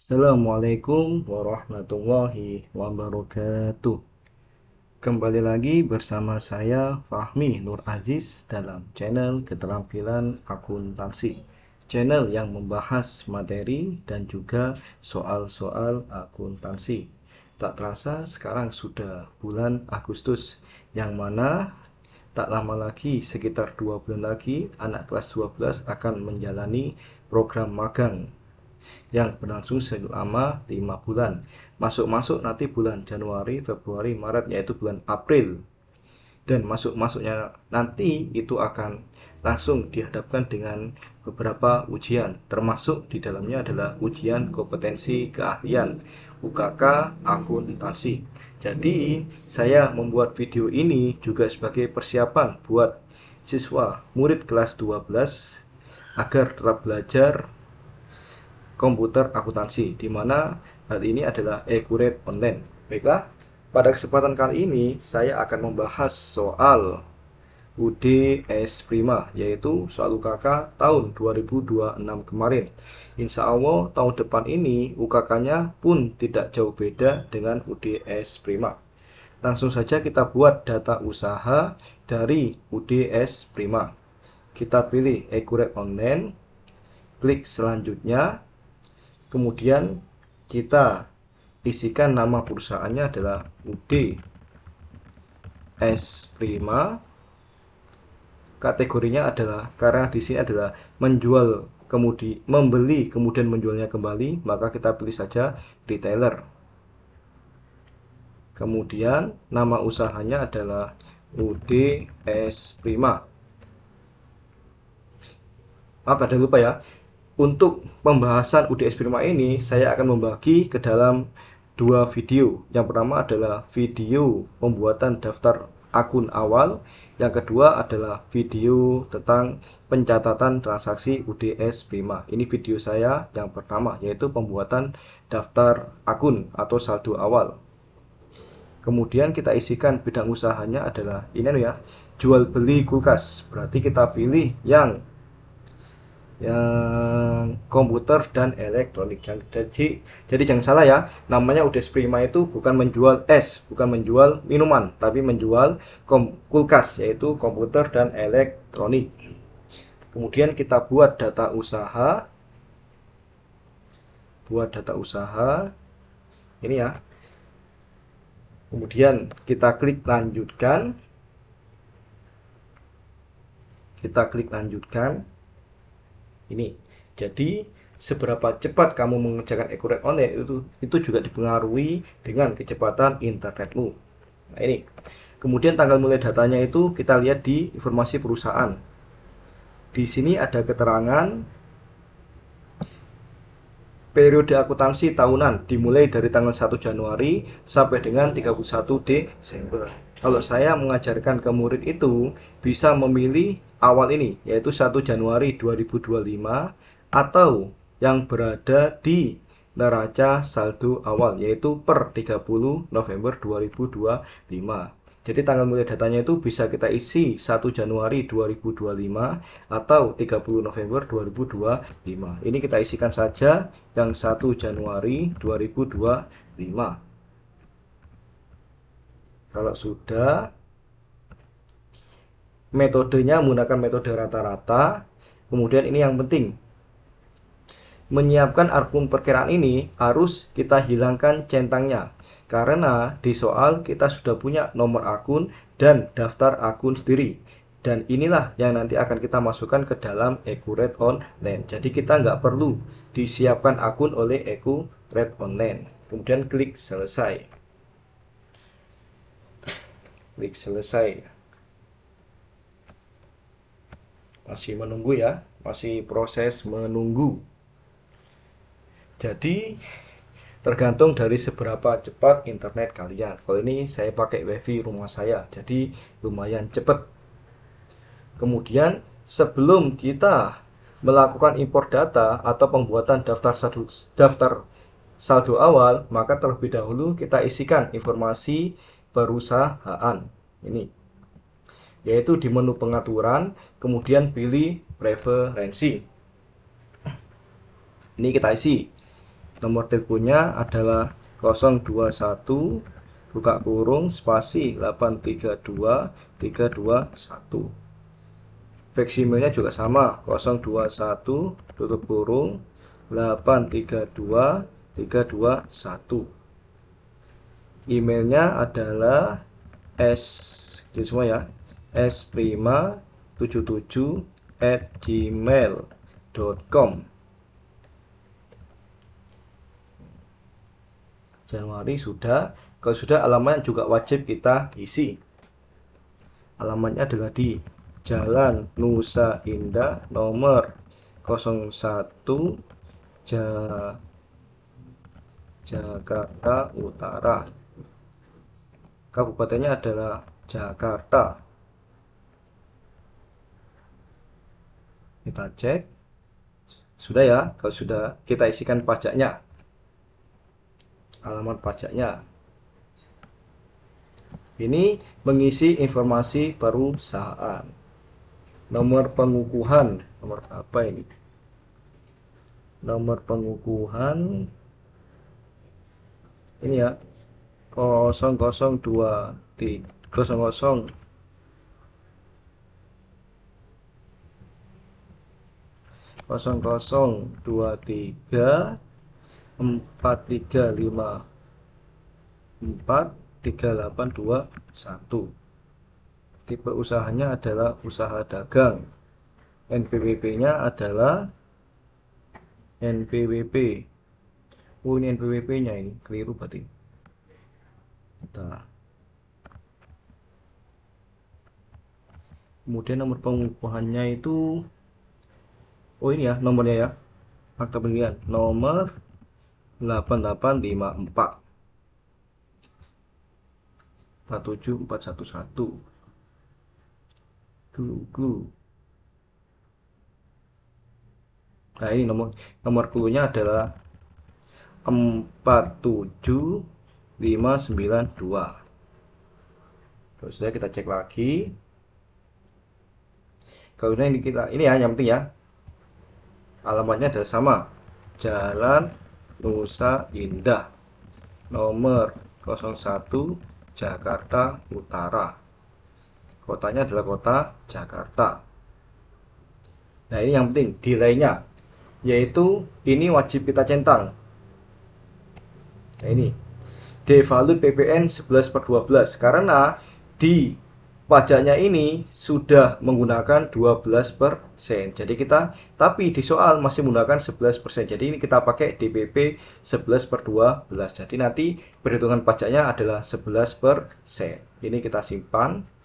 Assalamualaikum warahmatullahi wabarakatuh. Kembali lagi bersama saya Fahmi Nur Aziz dalam channel Keterampilan Akuntansi. Channel yang membahas materi dan juga soal-soal akuntansi. Tak terasa sekarang sudah bulan Agustus, yang mana tak lama lagi, sekitar 2 bulan lagi, anak kelas 12 akan menjalani program magang yang berlangsung selama 5 bulan. Masuk-masuk nanti bulan Januari, Februari, Maret, yaitu bulan April. Dan masuk-masuknya nanti itu akan langsung dihadapkan dengan beberapa ujian, termasuk di dalamnya adalah ujian kompetensi keahlian UKK akuntansi. Jadi, saya membuat video ini juga sebagai persiapan buat siswa murid kelas 12 agar tetap belajar komputer akuntansi, di mana hal ini adalah Accurate Online. Baiklah, pada kesempatan kali ini saya akan membahas soal UDS Prima, yaitu soal UKK tahun 2026 kemarin. Insya Allah tahun depan ini UKK-nya pun tidak jauh beda dengan UDS Prima. Langsung saja kita buat data usaha dari UDS Prima. Kita pilih Accurate Online, klik selanjutnya. Kemudian kita isikan nama perusahaannya adalah UDS Prima. Kategorinya adalah, karena di sini adalah menjual kemudian membeli kemudian menjualnya kembali, maka kita pilih saja retailer. Kemudian nama usahanya adalah UDS Prima. Maaf, ada lupa ya. Untuk pembahasan UDS Prima ini, saya akan membagi ke dalam dua video. Yang pertama adalah video pembuatan daftar akun awal. Yang kedua adalah video tentang pencatatan transaksi UDS Prima. Ini video saya yang pertama, yaitu pembuatan daftar akun atau saldo awal. Kemudian kita isikan bidang usahanya adalah ini ya, jual beli kulkas. Berarti kita pilih yang komputer dan elektronik. Jadi jangan salah ya, namanya UDS Prima itu bukan menjual es, bukan menjual minuman, tapi menjual kulkas, yaitu komputer dan elektronik. Kemudian kita buat data usaha, ini ya. Kemudian kita klik lanjutkan, ini. Jadi seberapa cepat kamu mengerjakan Accurate Online itu juga dipengaruhi dengan kecepatan internetmu. Nah, ini. Kemudian tanggal mulai datanya itu kita lihat di informasi perusahaan. Di sini ada keterangan periode akuntansi tahunan dimulai dari tanggal 1 Januari sampai dengan 31 Desember. Kalau saya mengajarkan ke murid itu bisa memilih awal ini, yaitu 1 Januari 2025, atau yang berada di neraca saldo awal, yaitu per 30 November 2025. Jadi tanggal mulai datanya itu bisa kita isi 1 Januari 2025 atau 30 November 2025. Ini kita isikan saja yang 1 Januari 2025. Kalau sudah, metodenya menggunakan metode rata-rata. Kemudian ini yang penting, menyiapkan akun perkiraan ini harus kita hilangkan centangnya, karena di soal kita sudah punya nomor akun dan daftar akun sendiri, dan inilah yang nanti akan kita masukkan ke dalam Accurate Online. Jadi kita nggak perlu disiapkan akun oleh Accurate Online. Kemudian klik selesai. Masih menunggu ya, masih proses menunggu. Jadi tergantung dari seberapa cepat internet kalian. Kalau ini saya pakai wifi rumah saya, jadi lumayan cepat. Kemudian sebelum kita melakukan impor data atau pembuatan daftar saldo awal, maka terlebih dahulu kita isikan informasi perusahaan. Ini, yaitu di menu pengaturan, kemudian pilih preferensi. Ini kita isi. Nomor teleponnya adalah 021 buka kurung spasi 832 321. Fax emailnya juga sama, 021 tutup kurung 832 321. Emailnya adalah s jadi semua ya, sprima77@gmail.com. Januari sudah. Kalau sudah, alamat juga wajib kita isi. Alamatnya adalah di Jalan Nusa Indah nomor 01 Jakarta Utara. Kabupatennya adalah Jakarta. Kita cek. Sudah ya. Kalau sudah, kita isikan pajaknya. Alamat pajaknya. Ini mengisi informasi perusahaan. Nomor pengukuhan. Nomor apa ini? Nomor pengukuhan. Ini ya. 0023 00 0023 43543821. Tipe usahanya adalah usaha dagang. NPWP-nya adalah NPWP. Oh, ini NPWP-nya, ini keliru berarti. Nah. Kemudian nomor pengukuhannya itu, oh ini ya nomornya ya, akta pendirian nomor 8854 47411. Glu. Nah, ini nomor klunya adalah 47592. Terus sudah, kita cek lagi. Kalau ini ya yang penting ya, alamatnya adalah sama, Jalan Nusa Indah nomor 01 Jakarta Utara. Kotanya adalah kota Jakarta. Nah, ini yang penting delaynya, yaitu ini wajib kita centang. Nah, ini devalued PPN 11/12 karena di pajaknya ini sudah menggunakan 12%. Jadi tapi di soal masih menggunakan 11%. Jadi ini kita pakai DPP 11/12. Jadi nanti perhitungan pajaknya adalah 11%. Ini kita simpan.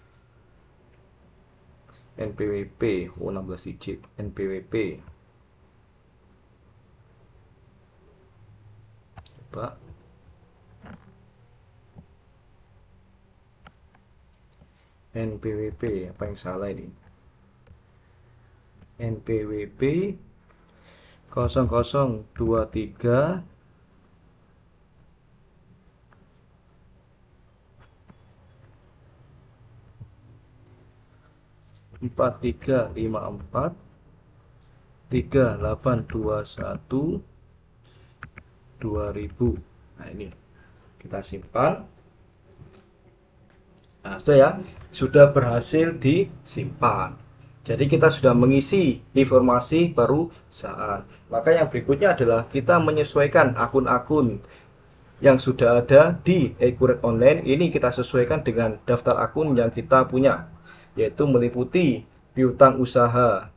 NPWP, 16 digit. NPWP. Coba. NPWP, apa yang salah ini? NPWP 0023 4354 3821 2000. Nah, ini kita simpan. Nah, sudah ya, sudah berhasil disimpan. Jadi kita sudah mengisi informasi perusahaan. Maka yang berikutnya adalah kita menyesuaikan akun-akun yang sudah ada di Accurate Online. Ini kita sesuaikan dengan daftar akun yang kita punya, yaitu meliputi piutang usaha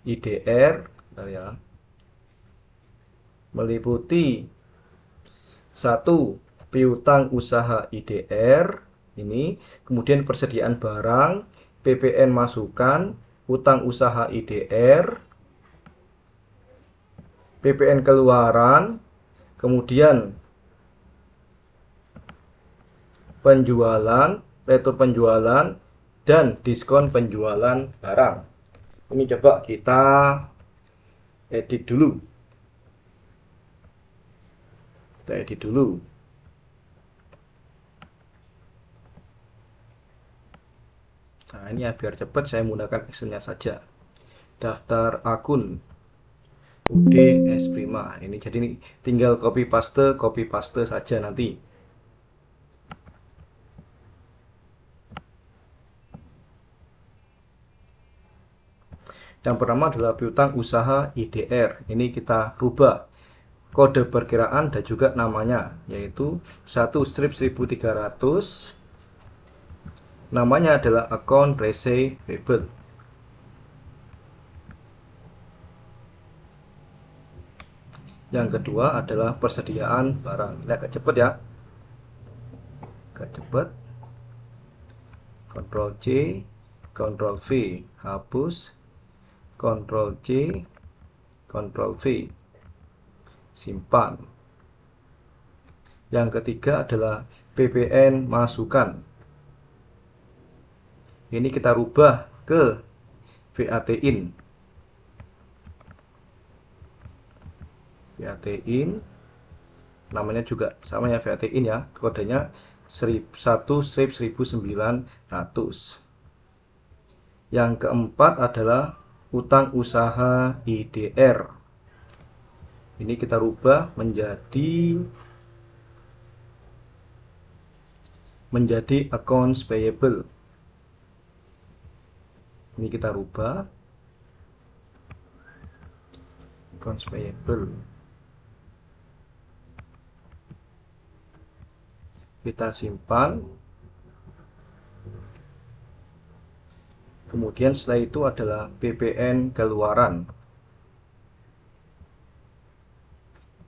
IDR, ya, meliputi satu piutang usaha IDR ini, kemudian persediaan barang, PPN masukan, utang usaha IDR, PPN keluaran, kemudian penjualan, retur penjualan, dan diskon penjualan barang. Ini coba kita edit dulu. Kita edit dulu. Nah, ini ya biar cepat saya menggunakan Excel-nya saja. Daftar akun. UD S Prima. Ini jadi ini tinggal copy paste saja nanti. Yang pertama adalah piutang usaha IDR. Ini kita rubah kode perkiraan dan juga namanya, yaitu 1 strip 1300. Namanya adalah account receivable. Yang kedua adalah persediaan barang. Ini agak cepat ya. Agak cepat. Ctrl C, Ctrl V, hapus. Ctrl C, Ctrl V, simpan. Yang ketiga adalah PPN masukan. Ini kita rubah ke VAT in. VAT in, namanya juga sama ya, VAT in ya, kodenya 1/1900. Yang keempat adalah utang usaha IDR. Ini kita rubah menjadi accounts payable. Ini kita rubah accounts payable. Kita simpan. Kemudian setelah itu adalah PPN keluaran.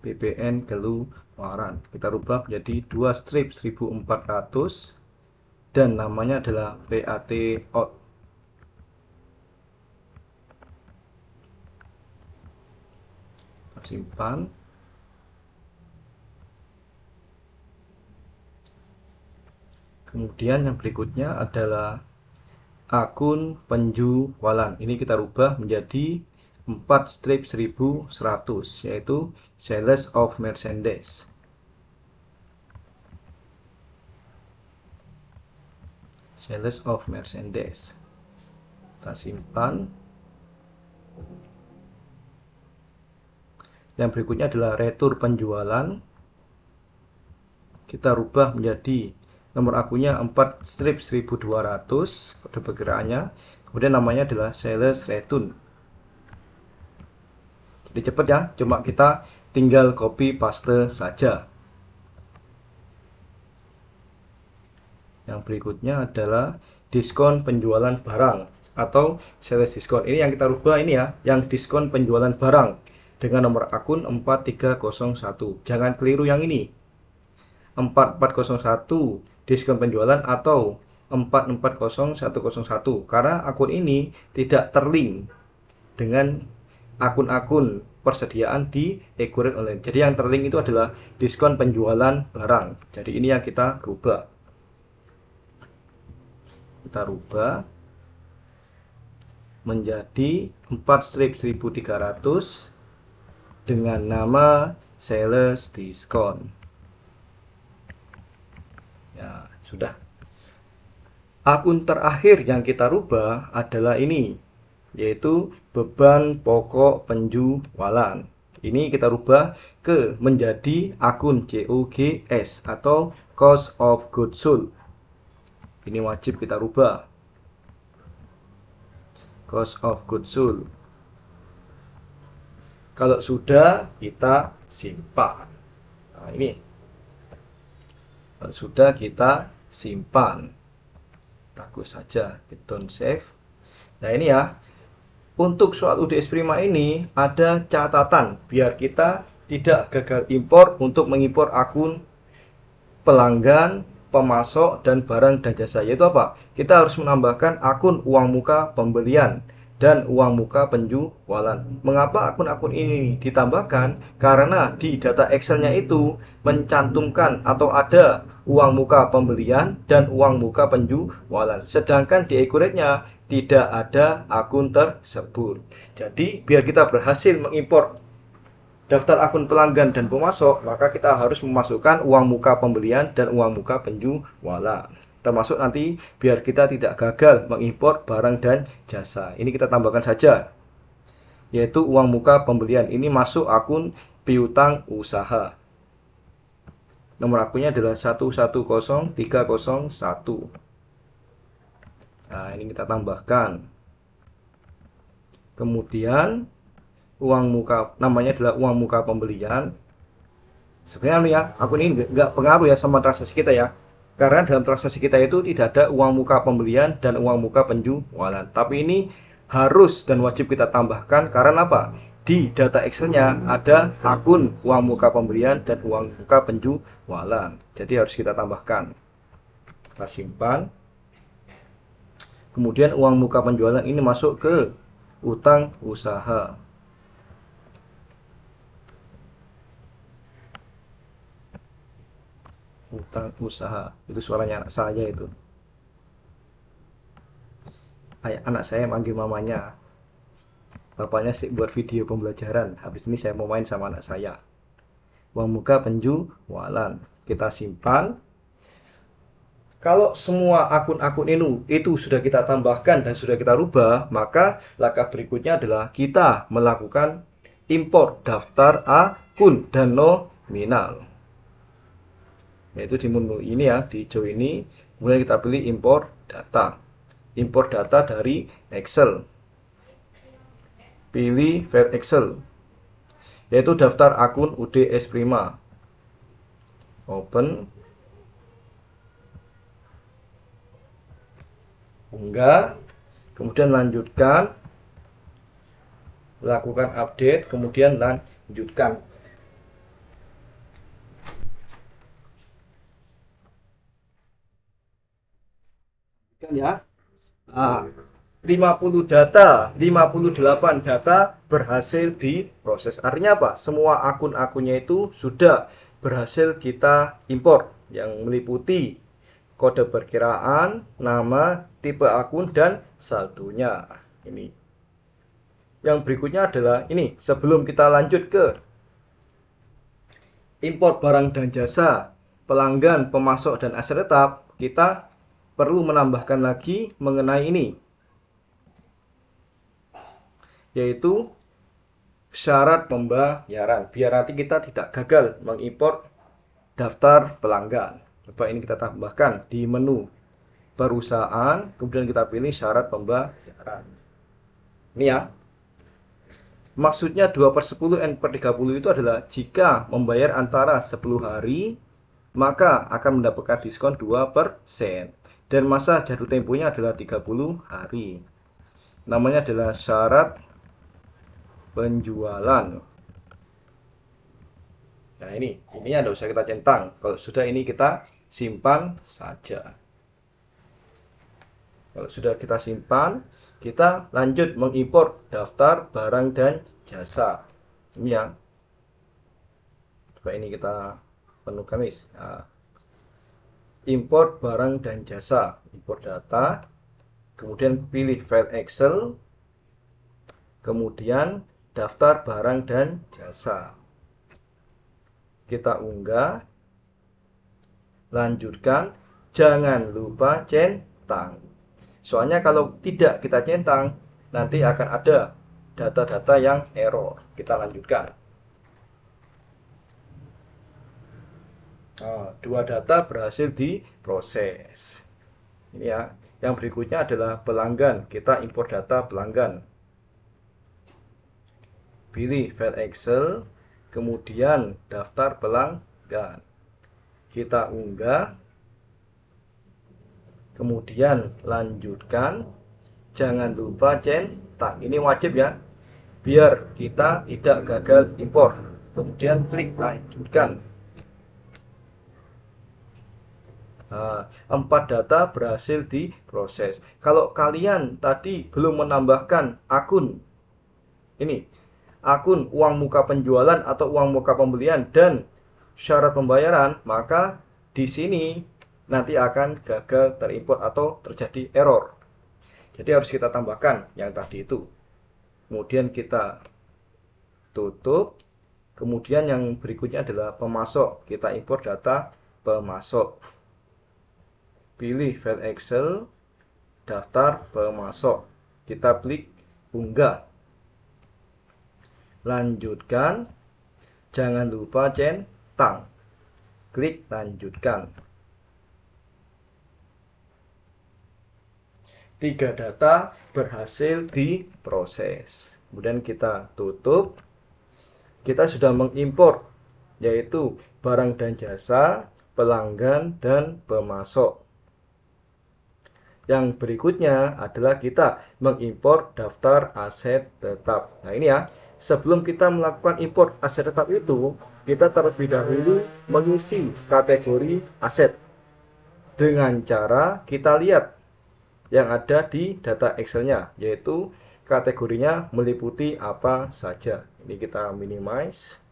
PPN keluaran kita rubah menjadi 2 strip 1400 dan namanya adalah VAT out. Simpan. Kemudian yang berikutnya adalah akun penjualan. Ini kita rubah menjadi 4 strip 1100, yaitu sales of merchandise. Sales of merchandise. Kita simpan. Yang berikutnya adalah retur penjualan. Kita rubah menjadi nomor akunnya 4 strip 1200, kode perkiraannya. Kemudian namanya adalah sales return. Jadi cepat ya, cuma kita tinggal copy paste saja. Yang berikutnya adalah diskon penjualan barang atau sales diskon. Ini yang kita rubah ini ya, yang diskon penjualan barang dengan nomor akun 4301. Jangan keliru yang ini. 4401 diskon penjualan atau 440101 karena akun ini tidak terlink dengan akun-akun persediaan di e-courier online. Jadi yang terlink itu adalah diskon penjualan barang. Jadi ini yang kita rubah. Kita rubah menjadi 4 strip 1300 dengan nama sales diskon. Ya, sudah. Akun terakhir yang kita rubah adalah ini, yaitu beban pokok penjualan. Ini kita rubah menjadi akun COGS atau cost of goods sold. Ini wajib kita rubah. Cost of goods sold. Kalau sudah, kita simpan. Nah, ini. Kalau sudah, kita simpan. Bagus saja, kita save. Nah, ini ya. Untuk soal UDS Prima ini ada catatan biar kita tidak gagal impor untuk mengimpor akun pelanggan, pemasok, dan barang dan jasa. Yaitu apa? Kita harus menambahkan akun uang muka pembelian dan uang muka penjualan. Mengapa akun-akun ini ditambahkan? Karena di data Excel-nya itu mencantumkan atau ada uang muka pembelian dan uang muka penjualan. Sedangkan di e-courier-nya tidak ada akun tersebut. Jadi biar kita berhasil mengimpor daftar akun pelanggan dan pemasok, maka kita harus memasukkan uang muka pembelian dan uang muka penjualan. Termasuk nanti biar kita tidak gagal mengimpor barang dan jasa. Ini kita tambahkan saja. yaitu uang muka pembelian. Ini masuk akun piutang usaha. Nomor akunnya adalah 110301. Nah, ini kita tambahkan. Kemudian uang muka namanya adalah uang muka pembelian. Sebenarnya ya, akun ini nggak pengaruh ya sama transaksi kita ya. Karena dalam transaksi kita itu tidak ada uang muka pembelian dan uang muka penjualan. Tapi ini harus dan wajib kita tambahkan karena apa? Di data Excel-nya ada akun uang muka pembelian dan uang muka penjualan. Jadi harus kita tambahkan. Kita simpan. Kemudian uang muka penjualan ini masuk ke utang usaha. Utang usaha. Itu suaranya anak saya itu. Anak saya manggil mamanya. Bapaknya sih buat video pembelajaran. Habis ini saya mau main sama anak saya. Uang muka penjualan. Kita simpan. Kalau semua akun-akun itu sudah kita tambahkan dan sudah kita rubah, maka langkah berikutnya adalah kita melakukan impor daftar akun dan nominal. Yaitu di menu ini ya, di hijau ini, kemudian kita pilih impor data. Impor data dari Excel. Pilih file Excel, yaitu daftar akun UDS Prima. Open. Unggah, kemudian lanjutkan, lakukan update, kemudian lanjutkan. Kan ya. Nah, 58 data berhasil diproses. Artinya apa? Semua akun-akunnya itu sudah berhasil kita impor yang meliputi kode perkiraan, nama, tipe akun, dan saldonya. Ini. Yang berikutnya adalah ini, sebelum kita lanjut ke impor barang dan jasa, pelanggan, pemasok, dan aset tetap, kita perlu menambahkan lagi mengenai ini, yaitu syarat pembayaran. Biar nanti kita tidak gagal mengimpor daftar pelanggan. Coba ini kita tambahkan di menu perusahaan, kemudian kita pilih syarat pembayaran. Ini ya. Maksudnya 2/10 N per 30 itu adalah jika membayar antara 10 hari, maka akan mendapatkan diskon 2%. Dan masa jatuh temponya adalah 30 hari. Namanya adalah syarat penjualan. Nah ini ada usah kita centang. Kalau sudah ini kita simpan saja. Kalau sudah kita simpan, kita lanjut mengimpor daftar barang dan jasa. Ini ya. Coba ini kita penuhkan guys. Nah, import barang dan jasa, import data, kemudian pilih file Excel, kemudian daftar barang dan jasa. Kita unggah, lanjutkan, jangan lupa centang. Soalnya kalau tidak kita centang, nanti akan ada data-data yang error. Kita lanjutkan. Nah, dua data berhasil diproses. Ini ya. Yang berikutnya adalah pelanggan. Kita impor data pelanggan. Pilih file Excel, kemudian daftar pelanggan. Kita unggah, kemudian lanjutkan, jangan lupa centang. Ini wajib ya, biar kita tidak gagal impor. Kemudian klik lanjutkan. Nah, 4 data berhasil diproses. Kalau kalian tadi belum menambahkan akun ini, akun uang muka penjualan atau uang muka pembelian dan syarat pembayaran, maka di sini nanti akan gagal terimport atau terjadi error. Jadi harus kita tambahkan yang tadi itu. Kemudian kita tutup. Kemudian yang berikutnya adalah pemasok. Kita impor data pemasok. Pilih file Excel, daftar pemasok. Kita klik unggah. lanjutkan, jangan lupa centang. Klik lanjutkan. 3 data berhasil diproses. Kemudian kita tutup. Kita sudah mengimpor, yaitu barang dan jasa, pelanggan, dan pemasok. Yang berikutnya adalah kita mengimpor daftar aset tetap. Nah ini ya, sebelum kita melakukan impor aset tetap itu, kita terlebih dahulu mengisi kategori aset. Dengan cara kita lihat yang ada di data Excel-nya, yaitu kategorinya meliputi apa saja. Ini kita minimize.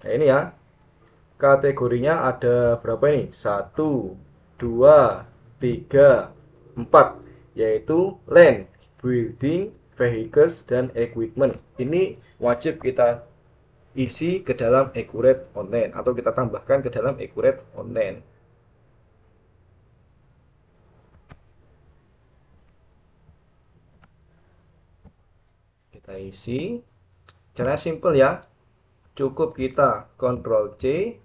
Nah ini ya, kategorinya ada berapa ini? 1, 2, 3, 4, yaitu land, building, vehicles, dan equipment. Ini wajib kita isi ke dalam accurate online, atau kita tambahkan ke dalam accurate online. Kita isi. Caranya simple ya. Cukup kita Ctrl C,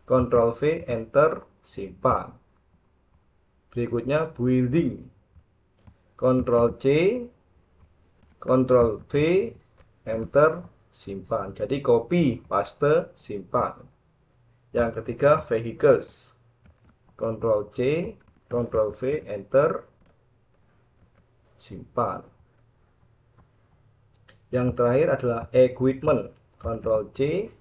Ctrl V, Enter, simpan. Berikutnya building. Ctrl C, Ctrl V, Enter, simpan. Jadi copy, paste, simpan. Yang ketiga vehicles. Ctrl C, Ctrl V, Enter, simpan. Yang terakhir adalah equipment. Ctrl C,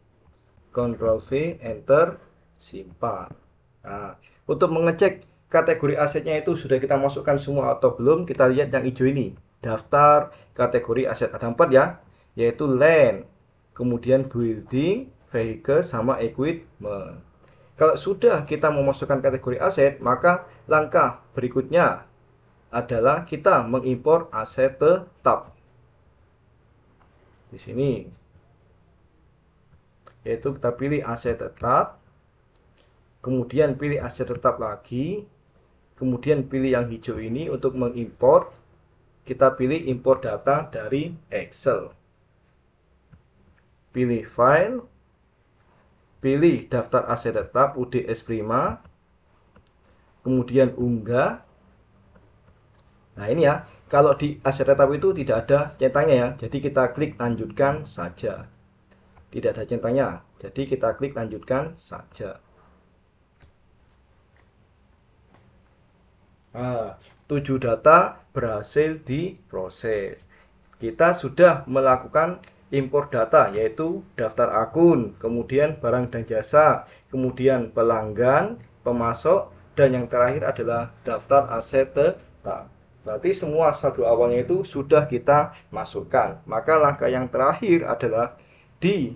Ctrl V, Enter, simpan. Nah, untuk mengecek kategori asetnya itu sudah kita masukkan semua atau belum, kita lihat yang hijau ini. Daftar kategori aset ada 4 ya, yaitu land, kemudian building, vehicle, sama equipment. Kalau sudah kita memasukkan kategori aset, maka langkah berikutnya adalah kita mengimpor aset tetap. Di sini, yaitu kita pilih aset tetap, kemudian pilih aset tetap lagi, kemudian pilih yang hijau ini untuk mengimpor. Kita pilih impor data dari Excel. Pilih file, pilih daftar aset tetap UDS Prima, kemudian unggah. Nah ini ya, kalau di aset tetap itu tidak ada centangnya ya, jadi kita klik lanjutkan saja. Tidak ada centangnya, jadi kita klik lanjutkan saja. Nah, 7 data berhasil diproses. Kita sudah melakukan impor data, yaitu daftar akun, kemudian barang dan jasa, kemudian pelanggan, pemasok, dan yang terakhir adalah daftar aset tetap. Berarti semua saldo awalnya itu sudah kita masukkan. Maka langkah yang terakhir adalah di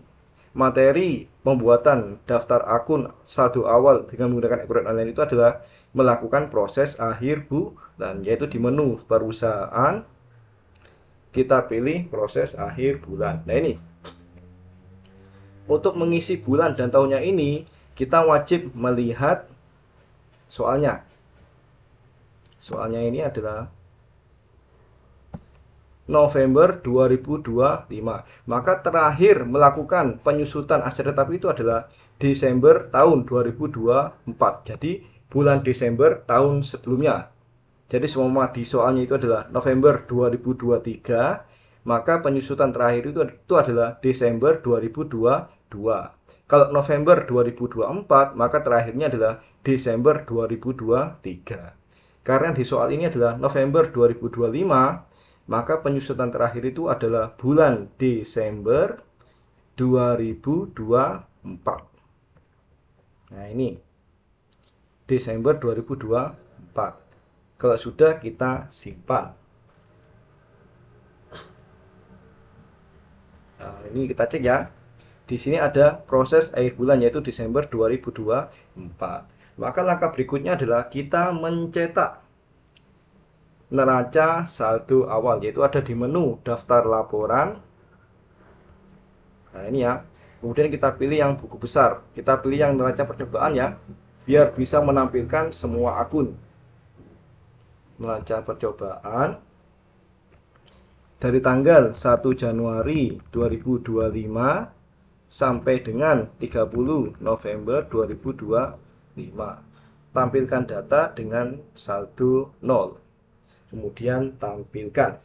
materi pembuatan daftar akun saldo awal dengan menggunakan account online itu adalah melakukan proses akhir bulan, yaitu di menu perusahaan kita pilih proses akhir bulan. Nah ini, untuk mengisi bulan dan tahunnya ini kita wajib melihat soalnya. Soalnya ini adalah November 2025. Maka terakhir melakukan penyusutan aset tetap itu adalah Desember tahun 2024. Jadi bulan Desember tahun sebelumnya. Jadi semua di soalnya itu adalah November 2023, maka penyusutan terakhir itu adalah Desember 2022. Kalau November 2024, maka terakhirnya adalah Desember 2023. Karena di soal ini adalah November 2025, maka penyusutan terakhir itu adalah bulan Desember 2024. Nah ini Desember 2024. Kalau sudah, kita simpan. Nah, ini kita cek ya. Di sini ada proses akhir bulan, yaitu Desember 2024. Maka langkah berikutnya adalah kita mencetak neraca saldo awal, yaitu ada di menu daftar laporan. Nah ini ya. Kemudian kita pilih yang buku besar. Kita pilih yang neraca percobaan ya, biar bisa menampilkan semua akun. Neraca percobaan. dari tanggal 1 Januari 2025 sampai dengan 30 November 2025. Tampilkan data dengan saldo 0. Kemudian tampilkan.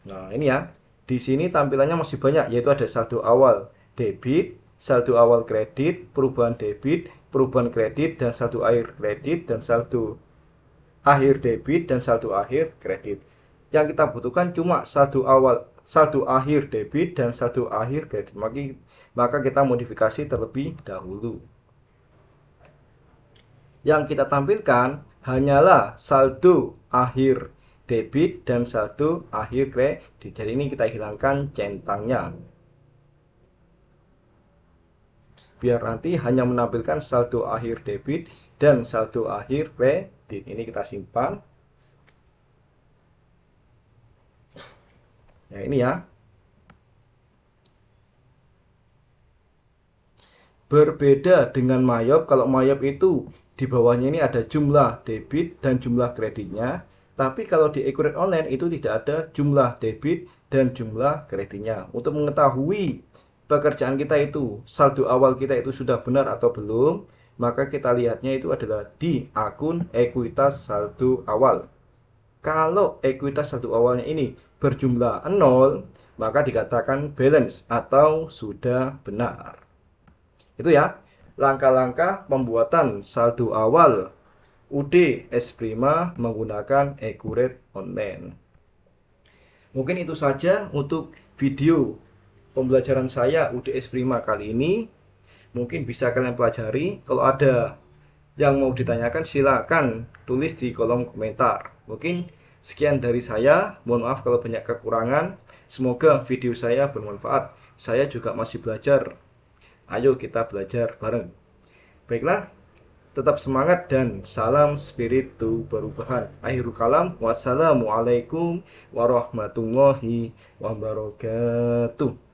Nah, ini ya. Di sini tampilannya masih banyak, yaitu ada saldo awal debit, saldo awal kredit, perubahan debit, perubahan kredit, dan saldo akhir kredit, dan saldo akhir debit, dan saldo akhir kredit. Yang kita butuhkan cuma saldo awal, saldo akhir debit, dan saldo akhir kredit. Maka kita modifikasi terlebih dahulu. Yang kita tampilkan hanyalah saldo akhir debit dan saldo akhir kredit. Jadi ini kita hilangkan centangnya, biar nanti hanya menampilkan saldo akhir debit dan saldo akhir kredit. Ini kita simpan. Nah, ini ya. Berbeda dengan Mayop, kalau Mayop itu di bawahnya ini ada jumlah debit dan jumlah kreditnya. Tapi kalau di Accurate Online itu tidak ada jumlah debit dan jumlah kreditnya. Untuk mengetahui pekerjaan kita itu, saldo awal kita itu sudah benar atau belum, maka kita lihatnya itu adalah di akun ekuitas saldo awal. Kalau ekuitas saldo awalnya ini berjumlah 0, maka dikatakan balance atau sudah benar. Itu ya, langkah-langkah pembuatan saldo awal UD S-Prima menggunakan Accurate Online. Mungkin itu saja untuk video pembelajaran saya UD S-Prima kali ini. Mungkin bisa kalian pelajari. Kalau ada yang mau ditanyakan silakan tulis di kolom komentar. Mungkin sekian dari saya. Mohon maaf kalau banyak kekurangan. Semoga video saya bermanfaat. Saya juga masih belajar. Ayo kita belajar bareng. Baiklah, tetap semangat dan salam spiritu perubahan. Akhirul kalam, wassalamualaikum warahmatullahi wabarakatuh.